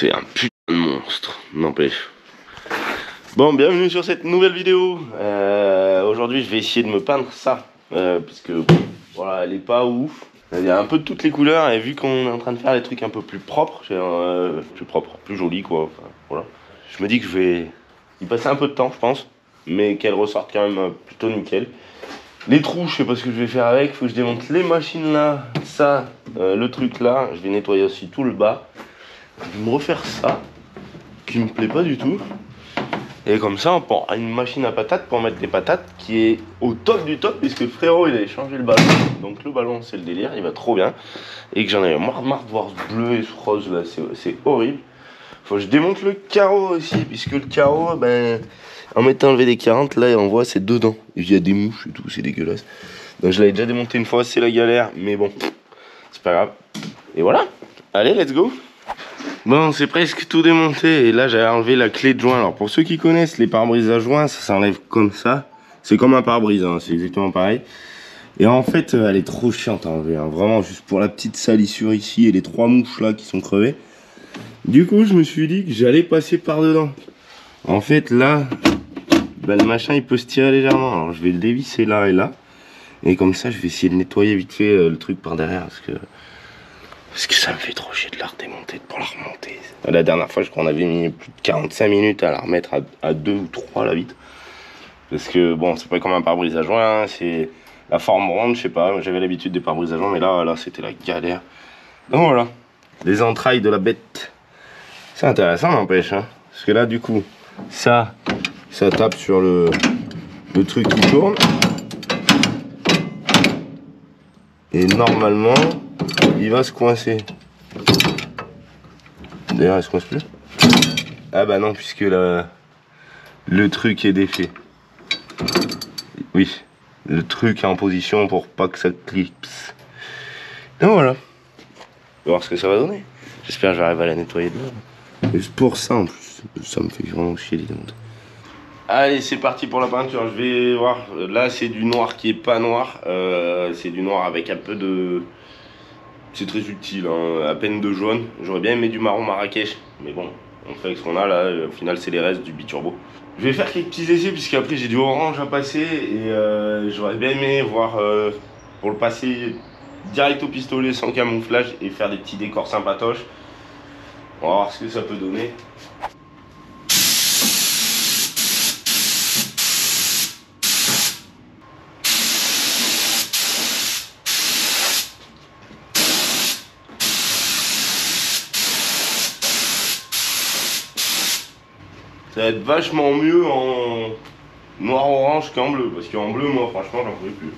C'est un putain de monstre, n'empêche. Bon, bienvenue sur cette nouvelle vidéo. Aujourd'hui, je vais essayer de me peindre ça. Parce que, voilà, elle est pas ouf. Il y a un peu de toutes les couleurs. Et vu qu'on est en train de faire des trucs un peu plus propres, plus jolis, quoi. Enfin, voilà. Je me dis que je vais y passer un peu de temps, je pense. Mais qu'elle ressorte quand même plutôt nickel. Les trous, je sais pas ce que je vais faire avec. Faut que je démonte les machines là. Ça, le truc là. Je vais nettoyer aussi tout le bas. Je vais me refaire ça. Qui me plaît pas du tout. Et comme ça, on prend une machine à patates pour mettre les patates qui est au top du top, puisque le frérot il a changé le ballon. Donc le ballon c'est le délire, il va trop bien. Et que j'en ai marre de voir ce bleu et ce rose là, c'est horrible. Faut que je démonte le carreau aussi, puisque le carreau, ben, en mettant le VD40, là on voit c'est dedans. Il y a des mouches et tout, c'est dégueulasse. Donc je l'avais déjà démonté une fois, c'est la galère, mais bon, c'est pas grave. Et voilà, allez, let's go. Bon, c'est presque tout démonté et là j'ai enlevé la clé de joint. Alors pour ceux qui connaissent les pare-brises à joint, ça s'enlève comme ça. C'est comme un pare-brise, hein, c'est exactement pareil. Et en fait, elle est trop chiante à enlever, hein, vraiment juste pour la petite salissure ici et les 3 mouches là qui sont crevées. Du coup, je me suis dit que j'allais passer par dedans. En fait, là, bah, le machin il peut se tirer légèrement. Alors je vais le dévisser là et là. Et comme ça, je vais essayer de nettoyer vite fait le truc par derrière parce que ça me fait trop chier de la redémonter pour la remonter. La dernière fois, je crois qu'on avait mis plus de 45 minutes à la remettre à 2 ou 3 là vite. Parce que bon, c'est pas comme un pare-brise à joint, hein, c'est la forme ronde, je sais pas. J'avais l'habitude des pare-brise à joint, mais là c'était la galère. Donc voilà, les entrailles de la bête. C'est intéressant, n'empêche. Hein, parce que là, du coup, ça tape sur le truc qui tourne. Et normalement, il va se coincer. D'ailleurs, il se coince plus. Ah bah non, puisque le truc est défait. Oui, le truc est en position pour pas que ça clipse. Donc voilà. On va voir ce que ça va donner. J'espère que j'arrive à la nettoyer demain. Et pour ça en plus, ça me fait vraiment chier les démonter. Allez, c'est parti pour la peinture. Je vais voir. Là, c'est du noir qui est pas noir. C'est du noir avec un peu de... C'est très utile, hein, à peine de jaune. J'aurais bien aimé du marron Marrakech, mais bon, on fait avec ce qu'on a là. Au final, c'est les restes du biturbo. Je vais faire quelques petits essais, puisqu'après j'ai du orange à passer. Et j'aurais bien aimé voir pour le passer direct au pistolet sans camouflage et faire des petits décors sympatoches. On va voir ce que ça peut donner. Ça va être vachement mieux en noir-orange qu'en bleu, parce qu'en bleu, moi, franchement, j'en pouvais plus.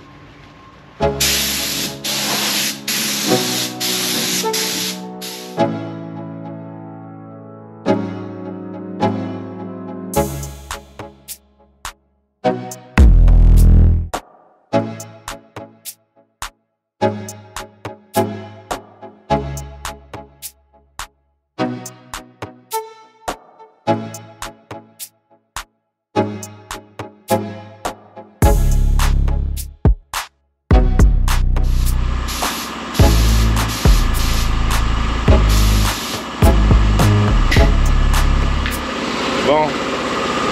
Bon,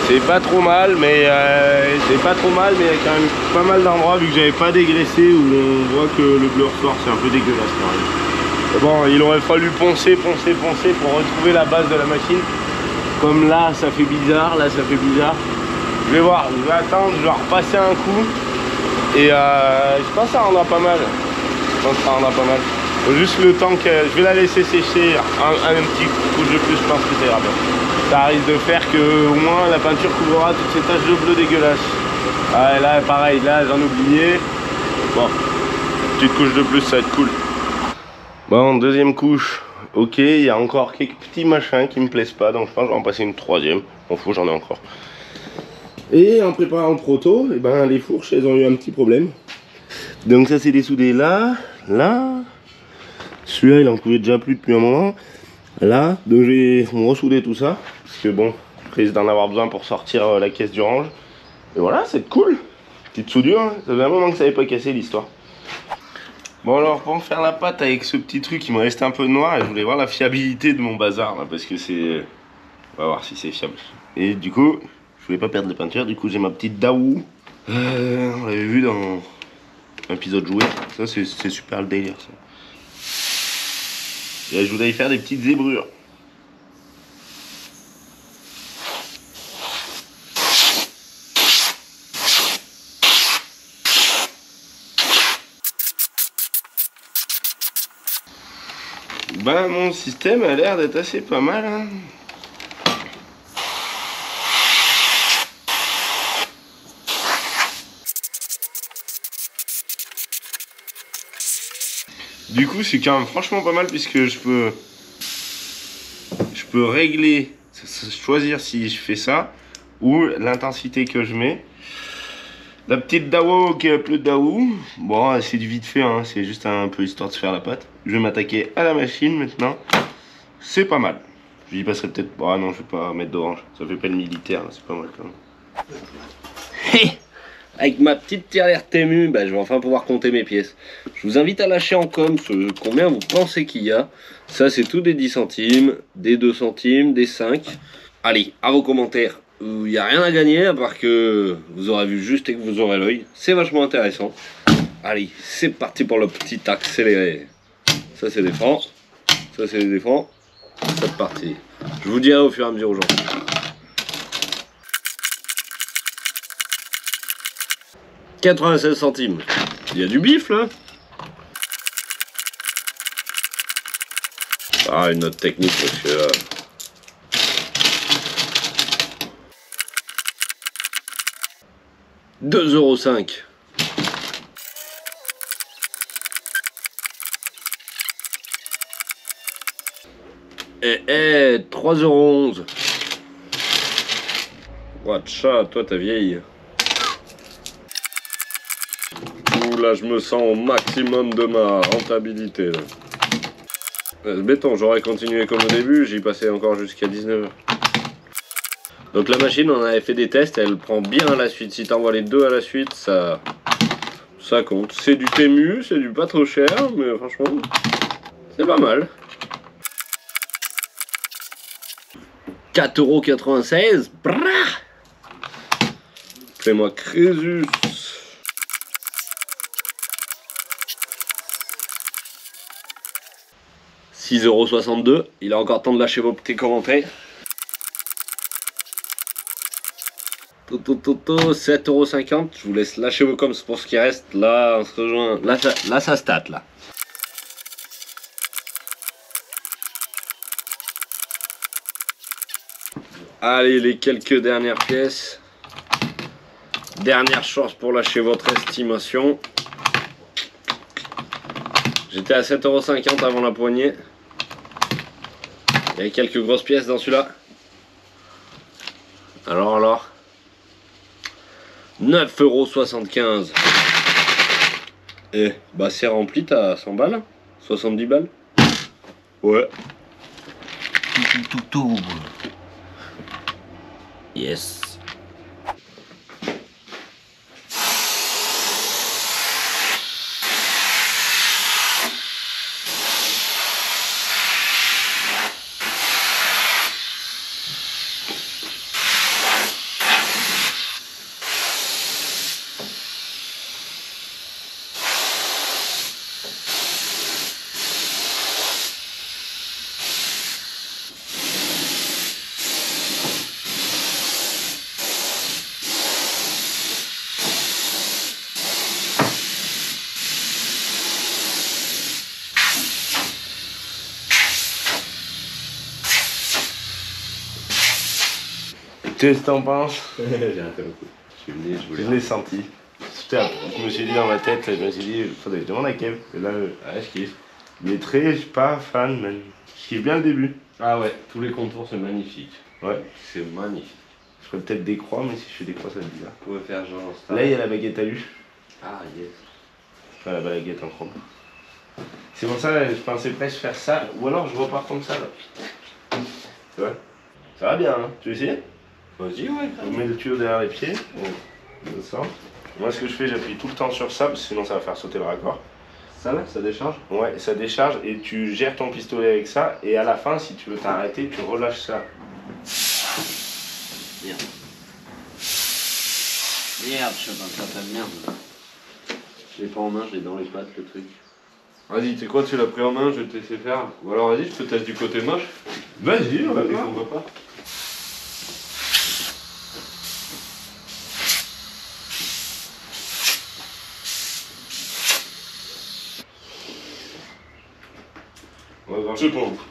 c'est pas trop mal, mais il y a quand même pas mal d'endroits vu que j'avais pas dégraissé où on voit que le bleu ressort, c'est un peu dégueulasse quand même. Bon, il aurait fallu poncer pour retrouver la base de la machine. Comme là, ça fait bizarre, là ça fait bizarre. Je vais voir, je vais attendre, je vais repasser un coup. Et je pense que ça rendra pas mal. Faut juste le temps que je vais la laisser sécher un petit coup de plus, je pense que ça ira bien. Ça risque de faire que au moins la peinture couvrira toutes ces taches de bleu dégueulasses. Ah, et là pareil, là j'en oubliais. Bon, petite couche de plus, ça va être cool. Bon, deuxième couche. Ok, il y a encore quelques petits machins qui me plaisent pas, donc je pense que je vais en passer une troisième. M'en fous, j'en ai encore. Et en préparant le proto, et ben les fourches elles ont eu un petit problème. Donc ça c'est dessoudé là, là. Celui-là il en pouvait déjà plus depuis un moment. Là, donc j'ai ressoudé tout ça. Parce que bon, je risque d'en avoir besoin pour sortir la caisse d'orange. Et voilà, c'est cool. Petite soudure, hein. Ça faisait un moment que ça n'avait pas cassé l'histoire. Bon alors pour me faire la pâte avec ce petit truc, il me restait un peu noir et je voulais voir la fiabilité de mon bazar là, parce que c'est... On va voir si c'est fiable. Et du coup, je voulais pas perdre de peinture, du coup j'ai ma petite Daou. On l'avait vu dans l'épisode jouet, ça c'est super le délire ça. Et je voulais y faire des petites zébrures. Bah mon système a l'air d'être assez pas mal hein. Du coup c'est quand même franchement pas mal puisque je peux régler, choisir si je fais ça ou l'intensité que je mets. La petite Daou qui est appelée Daou, bon c'est du vite fait hein, c'est juste un peu histoire de se faire la pâte. Je vais m'attaquer à la machine maintenant, c'est pas mal. J'y passerai peut-être, ah non je vais pas mettre d'orange, ça fait pas le militaire, c'est pas mal quand même. Avec ma petite tirelire Temu, bah, je vais enfin pouvoir compter mes pièces. Je vous invite à lâcher en com combien vous pensez qu'il y a. Ça c'est tout des 10 centimes, des 2 centimes, des 5. Allez, à vos commentaires. Il n'y a rien à gagner à part que vous aurez vu juste et que vous aurez l'œil. C'est vachement intéressant. Allez, c'est parti pour le petit accéléré. Ça c'est des francs. Ça c'est des francs. C'est parti. Je vous dirai au fur et à mesure aujourd'hui. 96 centimes. Il y a du bif là. Ah, une autre technique monsieur. 2,5 €. Et 3,11 €. Watcha, toi t'as vieilli. Ouh là je me sens au maximum de ma rentabilité là. Béton, j'aurais continué comme au début, j'y passais encore jusqu'à 19 h. Donc la machine, on avait fait des tests, elle prend bien à la suite. Si t'envoies les deux à la suite, ça compte. C'est du Temu, c'est du pas trop cher, mais franchement, c'est pas mal. 4,96 €. Fais-moi Crésus. 6,62 €. Il a encore temps de lâcher vos petits commentaires. 7,50 €. Je vous laisse lâcher vos coms pour ce qui reste. Là, on se rejoint. Là ça stat là. Allez, les quelques dernières pièces. Dernière chance pour lâcher votre estimation. J'étais à 7,50 € avant la poignée. Il y avait quelques grosses pièces dans celui-là. Alors 9,75 €. Et bah c'est rempli, t'as 100 balles, 70 balles. Ouais. Tout. Yes. Qu'est-ce que t'en penses? J'ai raté le coup. Je l'ai senti. Je me suis dit dans ma tête, je me suis dit, faudrait que je demande à Kev. Et là, Ouais, je kiffe. les traits, je suis pas fan, man. Je kiffe bien le début. Ah ouais, tous les contours c'est magnifique. Ouais. C'est magnifique. Je ferais peut-être des croix, mais si je fais des croix, ça va être bizarre. Vous pouvez faire genre ça. Là, il y a la baguette à luche. Ah yes. Enfin, la baguette en chrome. C'est pour ça, je pensais presque faire ça. Ou alors, je repars comme ça, là. Tu vois? Ça va bien, hein. Tu veux essayer? Vas-y, ouais. On met le tuyau derrière les pieds. On descend. Moi, ce que je fais, j'appuie tout le temps sur ça, parce que sinon, ça va faire sauter le raccord. Ça là, ça décharge? Ouais, ça décharge et tu gères ton pistolet avec ça. Et à la fin, si tu veux t'arrêter, tu relâches ça. Merde. Merde, je suis dans le tas de merde. Je l'ai pas en main, je l'ai dans les pattes le truc. Vas-y, tu sais quoi, tu l'as pris en main, je vais te laisser faire. Ou alors vas-y, je peux tester du côté moche. Vas-y, on va Vas-y, voir. on voit pas. On va voir. C'est pas ouf.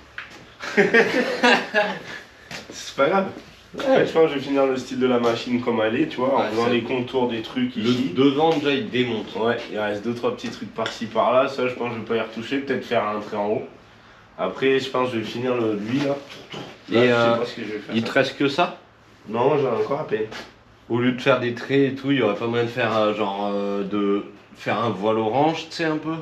C'est pas grave. Ouais, je pense que je vais finir le style de la machine comme elle est, tu vois, en Ouais, faisant c'est- les contours des trucs ici. Devant, déjà, il démonte. Ouais, il reste 2-3 petits trucs par-ci par-là. Ça, je pense que je vais pas y retoucher. Peut-être faire un trait en haut. Après, je pense que je vais finir lui là. Là, Et je sais pas ce que je vais faire. il te reste que ça? Non, j'en ai encore à peine. Au lieu de faire des traits et tout, il y aurait pas moyen de faire de faire un voile orange, tu sais, un peu?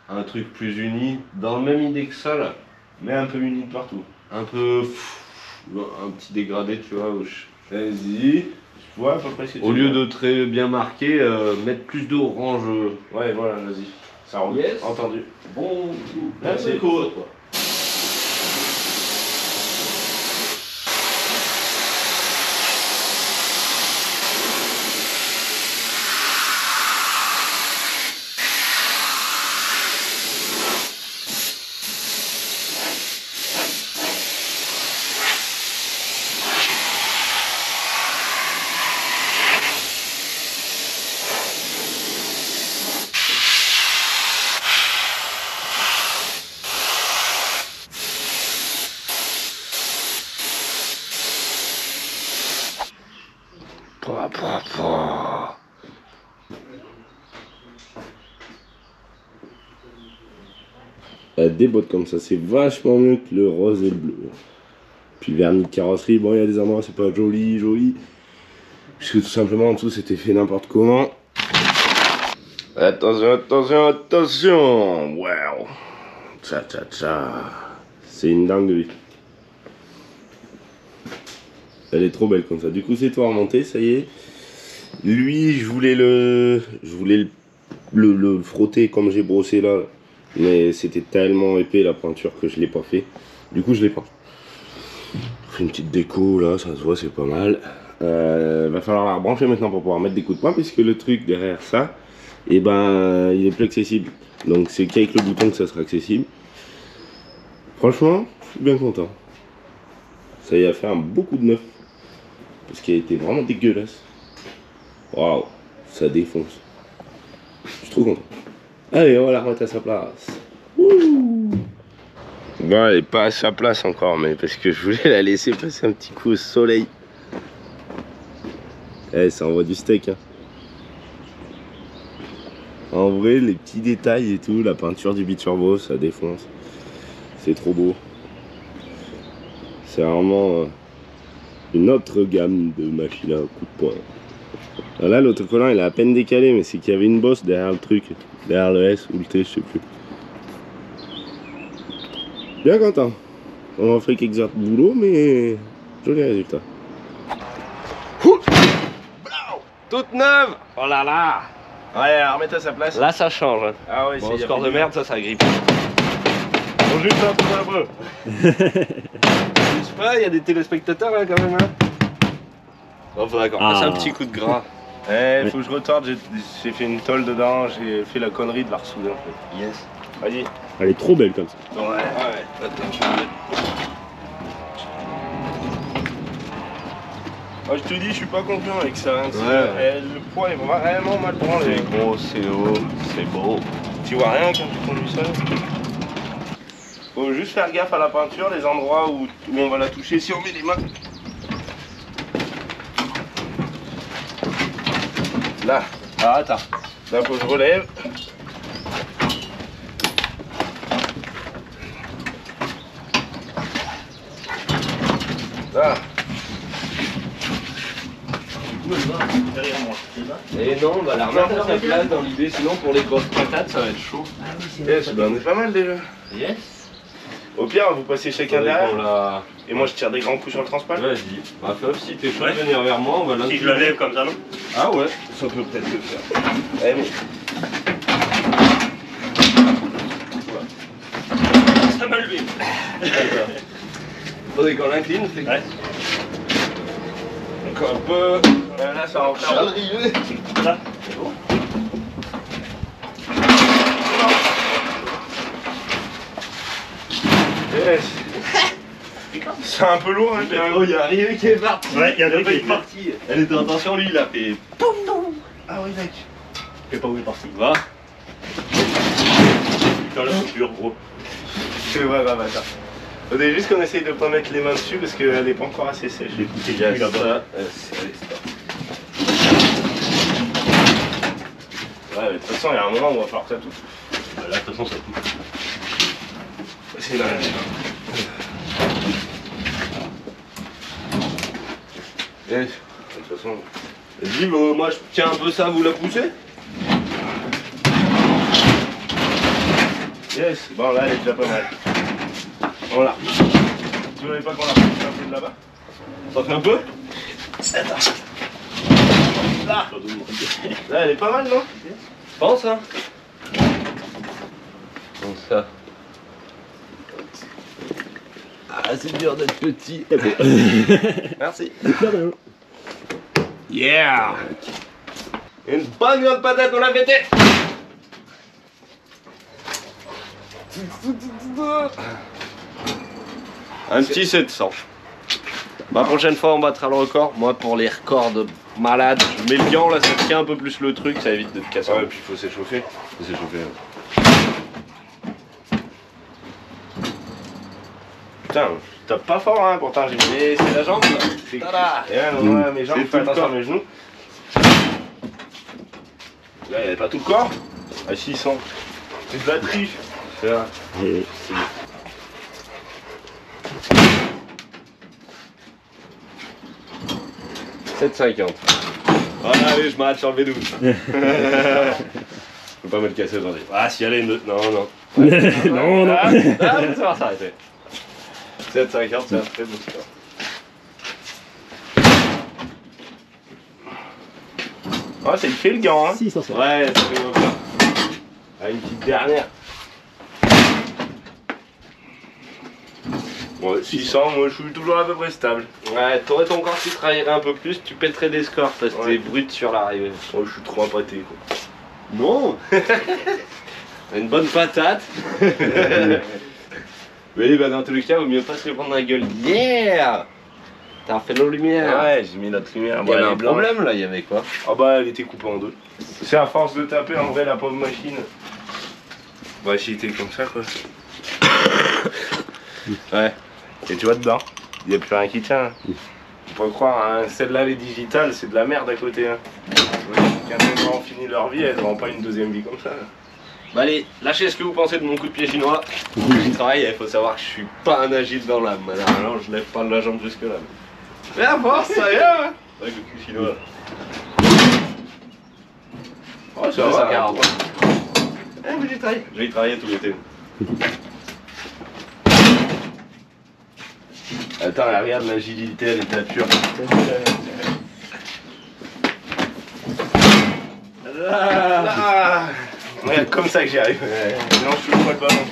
Un truc plus uni, dans la même idée que ça là. Mais un peu uni de partout. Un peu. Un petit dégradé, tu vois. Vas-y. Je vois à peu près ce que tu Au lieu veux. de traits bien marqués, mettre plus d'orange. Ouais, voilà, vas-y. Ça roule. Yes. Entendu. Bon, Merci. c'est cool, quoi. Des bottes comme ça, c'est vachement mieux que le rose et le bleu. Puis vernis de carrosserie, bon, il y a des endroits, c'est pas joli. Parce que tout simplement en dessous, c'était fait n'importe comment. Attention. Wow. Tcha. C'est une dinguerie. Elle est trop belle comme ça. Du coup, c'est tout remonté, ça y est. Lui, je voulais le frotter comme j'ai brossé là. Mais c'était tellement épais la peinture que je l'ai pas fait. Du coup, je l'ai pas. Je fais une petite déco là, ça se voit, c'est pas mal. Va falloir la rebrancher maintenant pour pouvoir mettre des coups de poing, puisque le truc derrière ça, et ben, il est plus accessible. Donc c'est qu'avec le bouton que ça sera accessible. Franchement, je suis bien content. Ça y a fait un beau coup de neuf. Parce qu'il a été vraiment dégueulasse. Waouh, ça défonce. Je suis trop content. Allez, on va la remettre à sa place. Wouh. Bon, elle est pas à sa place encore, mais parce que je voulais la laisser passer un petit coup au soleil. Eh, ça envoie du steak, hein. En vrai, les petits détails et tout, la peinture du biturbo, ça défonce. C'est trop beau. C'est vraiment une autre gamme de machines à coup de poing. Là, l'autocollant, il est à peine décalé, mais c'est qu'il y avait une bosse derrière le truc, derrière le S ou le T, je sais plus. Bien content. On a fait quelques heures de boulot, mais joli résultat. Toute neuve. Oh là là. Allez, remettre à sa place. Là, ça change. Hein. Ah ouais, Bon, c'est score de merde, ça grippe. Faut juste un peu. Je sais pas, il y a des téléspectateurs là quand même. Hein. Oh, faudrait qu'on fasse un petit coup de gras. Eh, faut que je retarde, j'ai fait une tôle dedans, j'ai fait la connerie de la ressouder en fait. Yes. Vas-y. Elle est trop belle comme ça. Ouais. Attends, je vais mettre. Moi je te dis, je suis pas confiant avec ça. Hein. Ouais. Le poids est vraiment mal branlé. C'est gros, c'est haut, c'est beau. Tu vois rien quand tu conduis ça. Faut juste faire gaffe à la peinture, les endroits où on va la toucher si on met les mains. Là. Ah, attends. Là faut que je relève. Là. Derrière moi. Et non, on va la remettre à sa place dans l'idée, sinon pour les grosses patates, ça va être chaud. Yes, ben on est pas mal déjà. Yes. Au pire, vous passez chacun Faudrait derrière. qu'on la... Et moi je tire des grands coups sur le transport. Vas-y. Bah, Fab, si t'es chaud de venir vers moi, on va Si je la lève comme ça, non? Ah ouais, ça peut peut-être le faire. Allez, bon. à me lever. Faudrait qu'on l'incline, c'est Ouais. encore un peu. Là, ça va en faire. Là. C'est bon. Yes. C'est un peu lourd, hein, Oh, il y a rien qui est parti. Ouais, il y a rien qui est parti. Elle était en tension, lui, il a fait. Ah oui, mec. Je sais pas où il est parti. Va. Dans la couture, gros. C'est vrai, bah, ça. Faudrait juste qu'on essaye de pas mettre les mains dessus parce qu'elle est pas encore assez sèche. J'ai écouté Il y a là-bas. ça. Allez, c'est parti. Ouais, mais de toute façon, il y a un moment où on va falloir que ça touche. Là, de toute façon, ça coupe. C'est là. Yes. De toute façon. Vas-y, moi je tiens un peu ça, vous la poussez? Yes, bon là elle est déjà pas mal. Voilà. Tu voulais pas qu'on la pousse un peu de là-bas? Ça fait un peu? Là. Là elle est pas mal, non? Je pense, hein. Comme ça. Ah, c'est dur d'être petit. Merci. Yeah! Une bonne grande patate, on l'a fêté! Un petit 700. La prochaine fois, on battra le record. Moi, pour les records de malade, je mets le gant là, ça tient un peu plus le truc, ça évite de te casser. Ouais, et puis il faut s'échauffer. Faut s'échauffer. Putain, tu tapes pas fort, hein, pourtant j'ai mis. Et c'est la jambe là. C'est Tada. Et là, non, mes jambes, C'est fais tout le attention à corps. mes genoux. Là, il n'y avait pas tout le corps. Ah, si, ils sont. C'est de la triche. C'est vrai. 7,50. Voilà, allez, je m'arrête sur le V12. Je peux pas me le casser aujourd'hui. Ah, si elle est une. Non, non. Non, non. Ah, ça va s'arrêter. 7,50, c'est un très beau score. Ah, c'est fait le gant, hein. Si, ça sort. Ouais, ça fait bon. Ah, une petite dernière. Ouais, 600, moi je suis toujours à peu près stable. Ouais, t'aurais ton corps qui travaillerait un peu plus, tu pèterais des scores parce que Ouais. t'es brut sur l'arrivée. Moi je suis trop appâté, quoi. Non. Une bonne patate. Oui, bah dans tous les cas, vaut mieux pas se les prendre dans la gueule. Yeah. T'as refait nos lumières. Ouais, j'ai mis notre lumière. Il y avait elle un est blanche. problème là, il y avait quoi? Ah bah elle était coupée en deux. C'est à force de taper en vrai la pauvre machine. Bah si était comme ça quoi. Ouais. Et tu vois dedans, il n'y a plus rien qui tient. Faut pas croire, hein. Celle-là les digitales, c'est de la merde à côté. Hein. Quand elles auront fini leur vie, elles n'auront pas une deuxième vie comme ça. Bah allez, lâchez ce que vous pensez de mon coup de pied chinois. J'y travaille, il faut savoir que je suis pas un agile dans l'âme. Alors je lève pas la jambe jusque là. Mais à force, ça y est, hein. Avec le cul chinois. Oh, Ça va, 40. Eh, mais j'y travaille. Je vais y travailler tout l'été. Attends, là, regarde l'agilité, elle est pure. Ah, regarde, comme ça que j'y arrive. Non, je touche pas le ballon.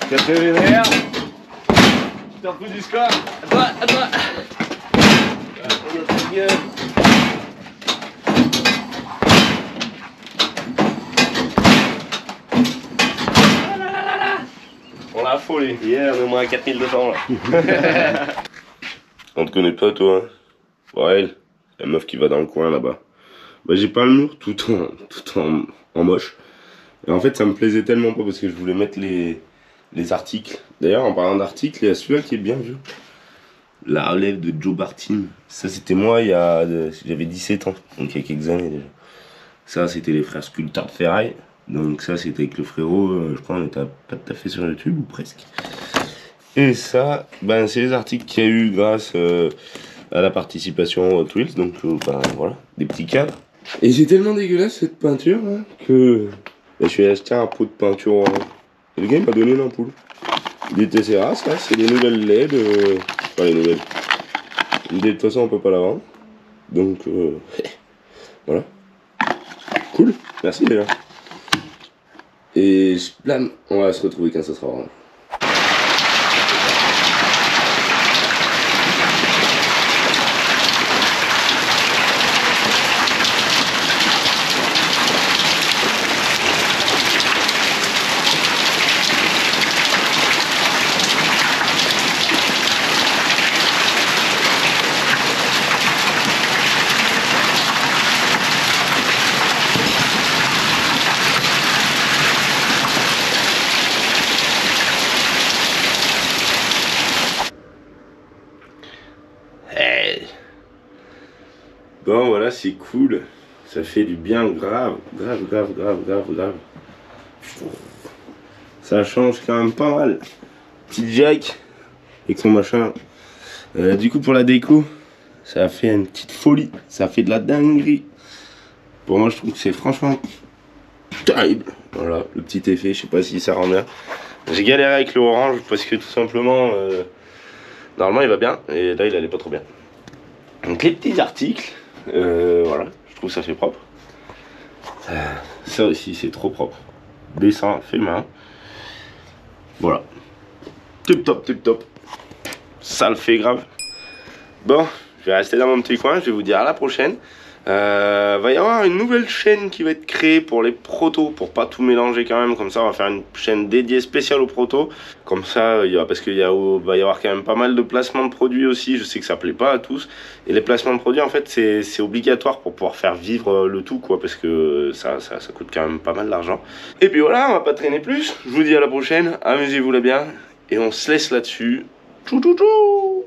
Quatrième vénère. T'as repris du score. À toi, à toi. On a ta gueule. On l'a affolé. Hier, on est au moins à 4200 là. On te connaît pas, toi, hein? Ouais, elle, la meuf qui va dans le coin là-bas. Bah, j'ai peint le mur tout en moche. Et en fait, ça me plaisait tellement pas parce que je voulais mettre les articles. D'ailleurs, en parlant d'articles, il y a celui-là qui est bien vu. La relève de Joe Bartin. Ça, c'était moi, j'avais 17 ans, donc il y a quelques années déjà. Ça, c'était les frères sculpteurs de ferraille. Donc ça, c'était avec le frérot, je crois, on était pas tout à fait sur YouTube, ou presque. Et ça, ben, c'est les articles qu'il y a eu grâce à la participation Hot Wheels, donc ben, voilà, des petits cadres. Et c'est tellement dégueulasse cette peinture hein, que ben, je suis allé acheter un pot de peinture. Et le gars il m'a donné une ampoule. Des Tesseras, là, c'est des nouvelles LED. Enfin, les nouvelles. De toute façon, on peut pas la vendre. Donc, voilà. Cool, merci les gars. Et là, on va se retrouver quand ça sera orange. Hey. Bon voilà, c'est cool. Ça fait du bien grave. Ça change quand même pas mal. Petit Jack avec son machin. Du coup pour la déco, ça a fait une petite folie. Ça fait de la dinguerie. Pour moi je trouve que c'est franchement terrible. Voilà, le petit effet, je sais pas si ça rend bien. J'ai galéré avec le orange parce que tout simplement... normalement il va bien, et là il allait pas trop bien. Donc les petits articles, voilà, je trouve ça fait propre. Ça aussi c'est trop propre. Dessin fait main. Voilà. Tip top. Ça le fait grave. Bon, je vais rester dans mon petit coin, je vais vous dire à la prochaine. Va y avoir une nouvelle chaîne qui va être créée pour les protos, pour pas tout mélanger quand même. Comme ça on va faire une chaîne dédiée spéciale aux protos. Comme ça, parce qu'il va y avoir quand même pas mal de placements de produits aussi. Je sais que ça plaît pas à tous. Et les placements de produits en fait c'est obligatoire pour pouvoir faire vivre le tout quoi. Parce que ça coûte quand même pas mal d'argent. Et puis voilà, on va pas traîner plus. Je vous dis à la prochaine, amusez-vous là bien. Et on se laisse là-dessus. Tchou tchou tchou.